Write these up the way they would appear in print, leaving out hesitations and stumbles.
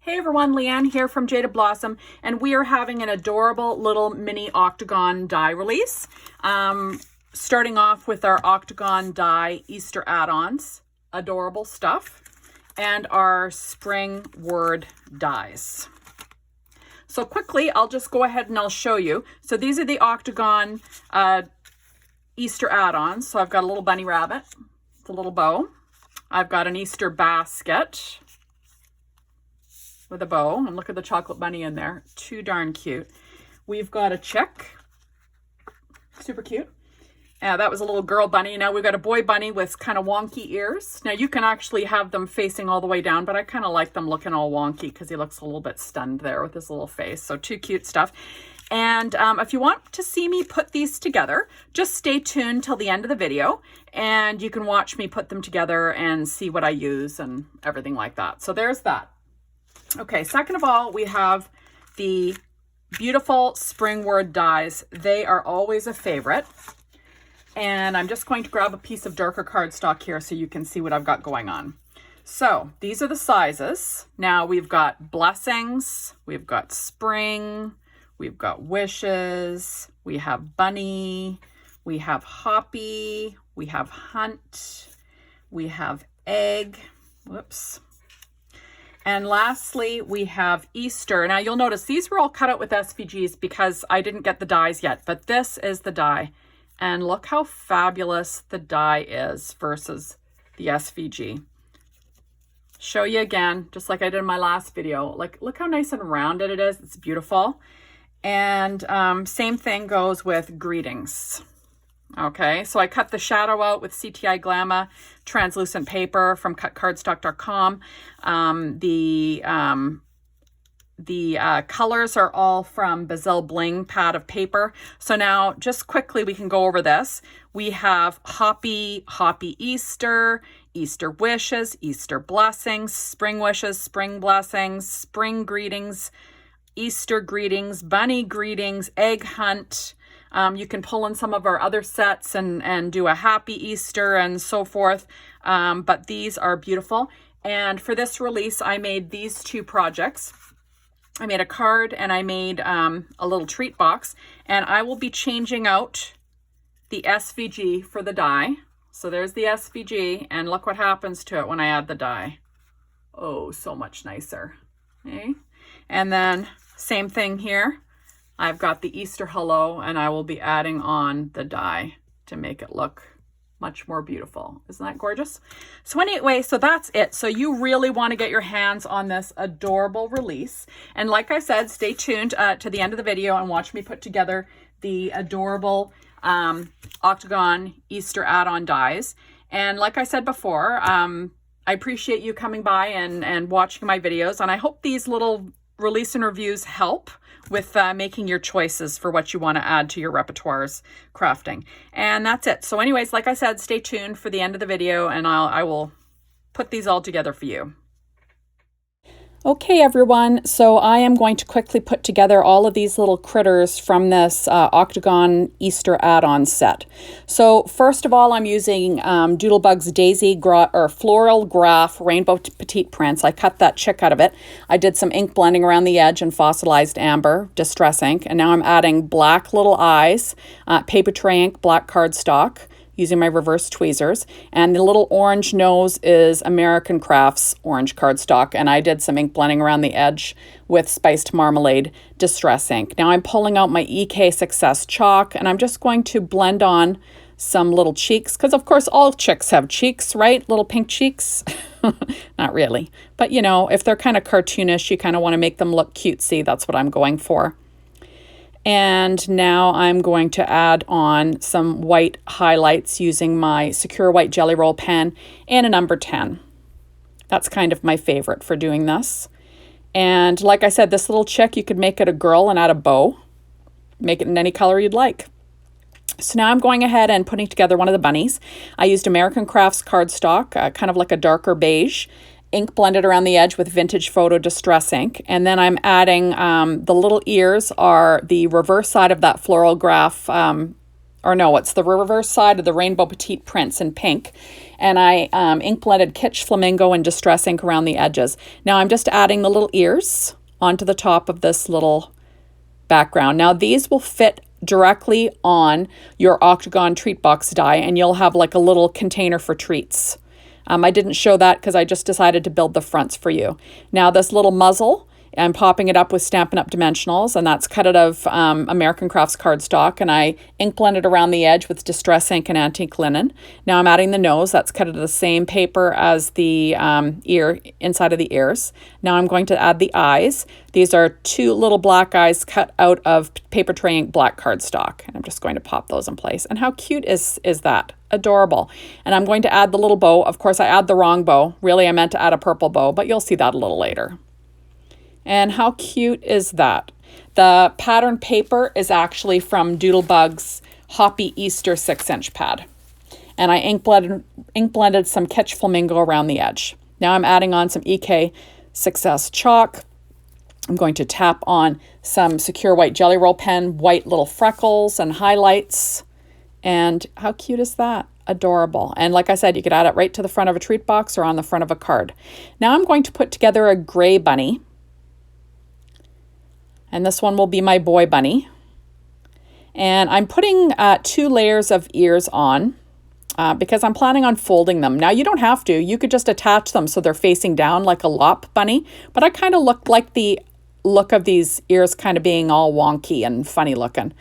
Hey everyone, Leanne here from Jaded Blossom, and we are having an adorable little mini Octagon die release. Starting off with our Octagon die Easter add-ons, adorable stuff, and our spring word dies. So quickly, I'll just go ahead and I'll show you. So these are the Octagon Easter add-ons. So I've got a little bunny rabbit, it's a little bow. I've got an Easter basket with a bow, and look at the chocolate bunny in there. Too darn cute. We've got a chick, super cute. That was a little girl bunny. Now we've got a boy bunny with kind of wonky ears. Now you can actually have them facing all the way down, but I kind of like them looking all wonky because he looks a little bit stunned there with his little face. So too cute stuff. And if you want to see me put these together, just stay tuned till the end of the video and you can watch me put them together and see what I use and everything like that. So there's that. Okay, second of all, we have the beautiful spring word dies. They are always a favorite. And I'm just going to grab a piece of darker cardstock here so you can see what I've got going on. So these are the sizes. Now we've got blessings, we've got spring, we've got wishes, we have bunny, we have hoppy, we have hunt, we have egg, whoops. And lastly, we have Easter. Now you'll notice these were all cut out with SVGs because I didn't get the dies yet, but this is the die. And look how fabulous the die is versus the SVG. Show you again, just like I did in my last video. Like, look how nice and rounded it is. It's beautiful. And same thing goes with greetings. Okay, so I cut the shadow out with CTI Glamma translucent paper from cutcardstock.com. The colors are all from Basil Bling pad of paper. So now just quickly we can go over this. We have Hoppy Easter, Easter wishes, Easter blessings, spring wishes, spring blessings, spring greetings, Easter greetings, bunny greetings, egg hunt. You can pull in some of our other sets and do a happy Easter and so forth. But these are beautiful. And for this release, I made these two projects. I made a card and I made a little treat box. And I will be changing out the SVG for the die. So there's the SVG. And look what happens to it when I add the die. Oh, so much nicer. Okay. And then same thing here. I've got the Easter hello, and I will be adding on the die to make it look much more beautiful. Isn't that gorgeous? So anyway, so that's it. So you really want to get your hands on this adorable release. And like I said, stay tuned to the end of the video and watch me put together the adorable Octagon Easter add-on dies. And like I said before, I appreciate you coming by and watching my videos. And I hope these little release and reviews help with making your choices for what you want to add to your repertoire's crafting. And that's it. So anyways, like I said, stay tuned for the end of the video and I will put these all together for you. Okay, everyone, so I am going to quickly put together all of these little critters from this Octagon Easter add-on set. So first of all, I'm using Doodlebug's Daisy Floral Graph Rainbow Petite Prints. I cut that chick out of it. I did some ink blending around the edge and fossilized amber, distress ink, and now I'm adding black little eyes, paper tray ink, black cardstock, using my reverse tweezers. And the little orange nose is American Crafts orange cardstock. And I did some ink blending around the edge with Spiced Marmalade Distress ink. Now I'm pulling out my EK Success chalk and I'm just going to blend on some little cheeks, because of course all chicks have cheeks, right? Little pink cheeks. Not really. But you know, if they're kind of cartoonish, you kind of want to make them look cutesy. That's what I'm going for. And now I'm going to add on some white highlights using my Secure White Jelly Roll pen and a number 10. That's kind of my favorite for doing this. And like I said, this little chick, you could make it a girl and add a bow. Make it in any color you'd like. So now I'm going ahead and putting together one of the bunnies. I used American Crafts cardstock, kind of like a darker beige. Ink blended around the edge with Vintage Photo Distress ink. And then I'm adding, the little ears are the reverse side of that Floral Graph or no, it's the reverse side of the Rainbow Petite Prince in pink. And I ink blended Kitsch Flamingo and Distress ink around the edges. Now I'm just adding the little ears onto the top of this little background. Now these will fit directly on your Octagon treat box die, and you'll have like a little container for treats. I didn't show that because I just decided to build the fronts for you. Now this little muzzle, I'm popping it up with Stampin' Up! Dimensionals, and that's cut out of American Crafts cardstock, and I ink blended around the edge with Distress ink and antique linen. Now I'm adding the nose. That's cut out of the same paper as the ear, inside of the ears. Now I'm going to add the eyes. These are 2 little black eyes cut out of paper tray ink black cardstock, and I'm just going to pop those in place. And how cute is that? Adorable. And I'm going to add the little bow. Of course, I add the wrong bow. Really, I meant to add a purple bow, but you'll see that a little later. And how cute is that? The pattern paper is actually from Doodlebug's Hoppy Easter 6-inch pad. And I ink blended some Kitsch Flamingo around the edge. Now I'm adding on some EK Success chalk. I'm going to tap on some Secure White Jelly Roll pen, white little freckles and highlights. And how cute is that? Adorable. And like I said, you could add it right to the front of a treat box or on the front of a card. Now I'm going to put together a gray bunny. And this one will be my boy bunny. And I'm putting 2 layers of ears on because I'm planning on folding them. Now you don't have to. You could just attach them so they're facing down like a lop bunny. But I kind of like the look of these ears kind of being all wonky and funny looking.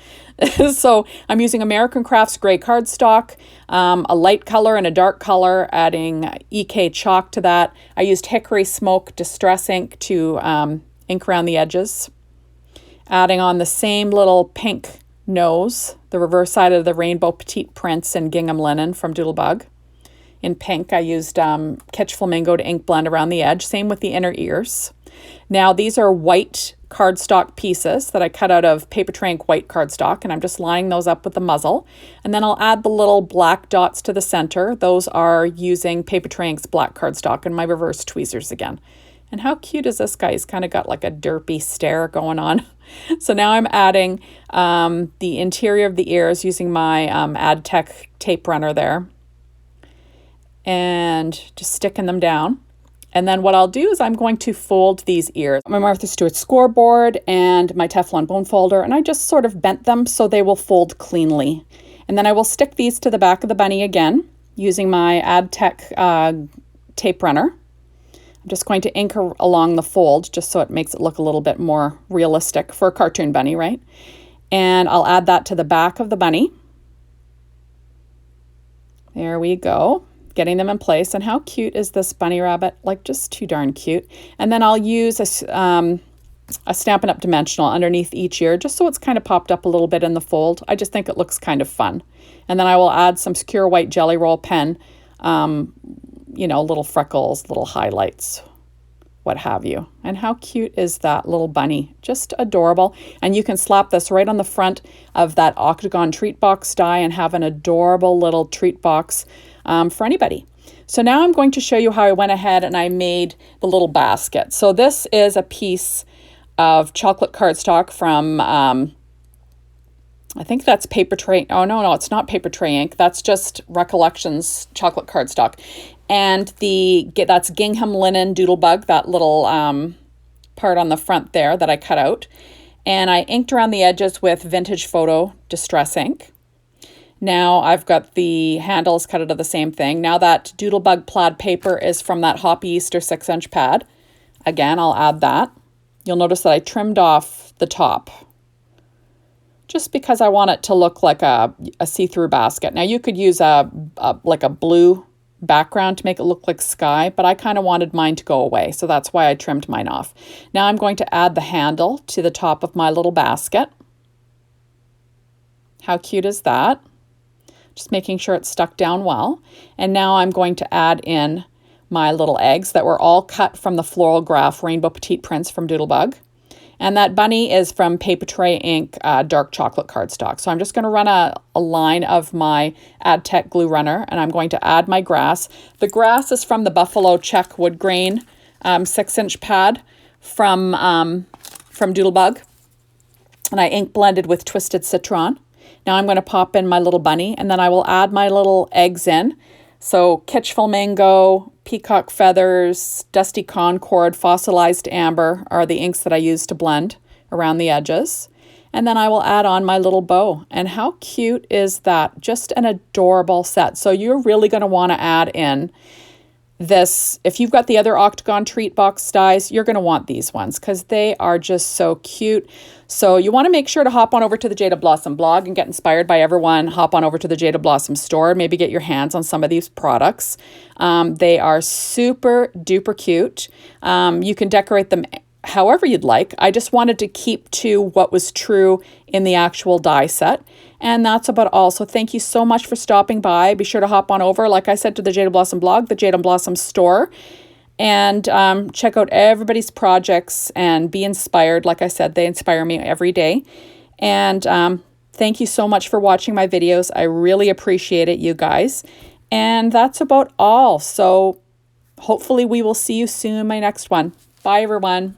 So I'm using American Crafts gray cardstock, a light color and a dark color, adding EK chalk to that. I used Hickory Smoke Distress ink to ink around the edges. Adding on the same little pink nose, the reverse side of the Rainbow Petite Prince in gingham linen from Doodlebug. In pink, I used Kitsch Flamingo to ink blend around the edge. Same with the inner ears. Now, these are white cardstock pieces that I cut out of paper tray ink white cardstock, and I'm just lining those up with the muzzle. And then I'll add the little black dots to the center. Those are using paper tray ink's black cardstock and my reverse tweezers again. And how cute is this guy? He's kind of got like a derpy stare going on. So now I'm adding the interior of the ears using my Add-Tech tape runner there. And just sticking them down. And then what I'll do is I'm going to fold these ears. My Martha Stewart scoreboard and my Teflon bone folder, and I just sort of bent them so they will fold cleanly. And then I will stick these to the back of the bunny again using my Add-Tech tape runner. I'm just going to ink along the fold just so it makes it look a little bit more realistic for a cartoon bunny, right? And I'll add that to the back of the bunny. There we go. Getting them in place. And how cute is this bunny rabbit? Like, just too darn cute. And then I'll use a Stampin' Up! Dimensional underneath each ear just so it's kind of popped up a little bit in the fold. I just think it looks kind of fun. And then I will add some Secure White Jelly Roll pen, you know, little freckles, little highlights, what have you. And how cute is that little bunny? Just adorable. And you can slap this right on the front of that Octagon treat box die and have an adorable little treat box for anybody. So now I'm going to show you how I went ahead and I made the little basket. So this is a piece of chocolate cardstock from, I think that's paper tray. Oh, no, it's not paper tray ink. That's just Recollections chocolate cardstock. And that's gingham linen Doodlebug, that little part on the front there that I cut out. And I inked around the edges with Vintage Photo Distress ink. Now I've got the handles cut out of the same thing. Now that Doodlebug plaid paper is from that Hoppy Easter 6-inch pad. Again, I'll add that. You'll notice that I trimmed off the top just because I want it to look like a see-through basket. Now you could use like a blue background to make it look like sky, but I kind of wanted mine to go away, so that's why I trimmed mine off. Now I'm going to add the handle to the top of my little basket. How cute is that? Just making sure it's stuck down well. And now I'm going to add in my little eggs that were all cut from the Floral Graph Rainbow Petite Prince from Doodlebug. And that bunny is from Paper Tray ink dark chocolate cardstock. So I'm just going to run a line of my Add-Tech glue runner, and I'm going to add my grass. The grass is from the Buffalo Check Wood Grain 6-inch pad from Doodlebug. And I ink blended with Twisted Citron. Now I'm going to pop in my little bunny, and then I will add my little eggs in. So Kitsch Flamingo, Peacock Feathers, Dusty Concord, Fossilized Amber are the inks that I use to blend around the edges. And then I will add on my little bow. And how cute is that? Just an adorable set. So you're really going to want to add in this. If you've got the other Octagon treat box dies, you're going to want these ones because they are just so cute. So you want to make sure to hop on over to the Jada Blossom blog and get inspired by everyone. Hop on over to the Jada Blossom store, maybe get your hands on some of these products. They are super duper cute. You can decorate them however you'd like. I just wanted to keep to what was true in the actual die set. And that's about all. So thank you so much for stopping by. Be sure to hop on over, like I said, to the Jada Blossom blog, the Jada Blossom store, and check out everybody's projects and be inspired. Like I said, they inspire me every day. And thank you so much for watching my videos. I really appreciate it, you guys. And that's about all. So hopefully we will see you soon in my next one. Bye, everyone.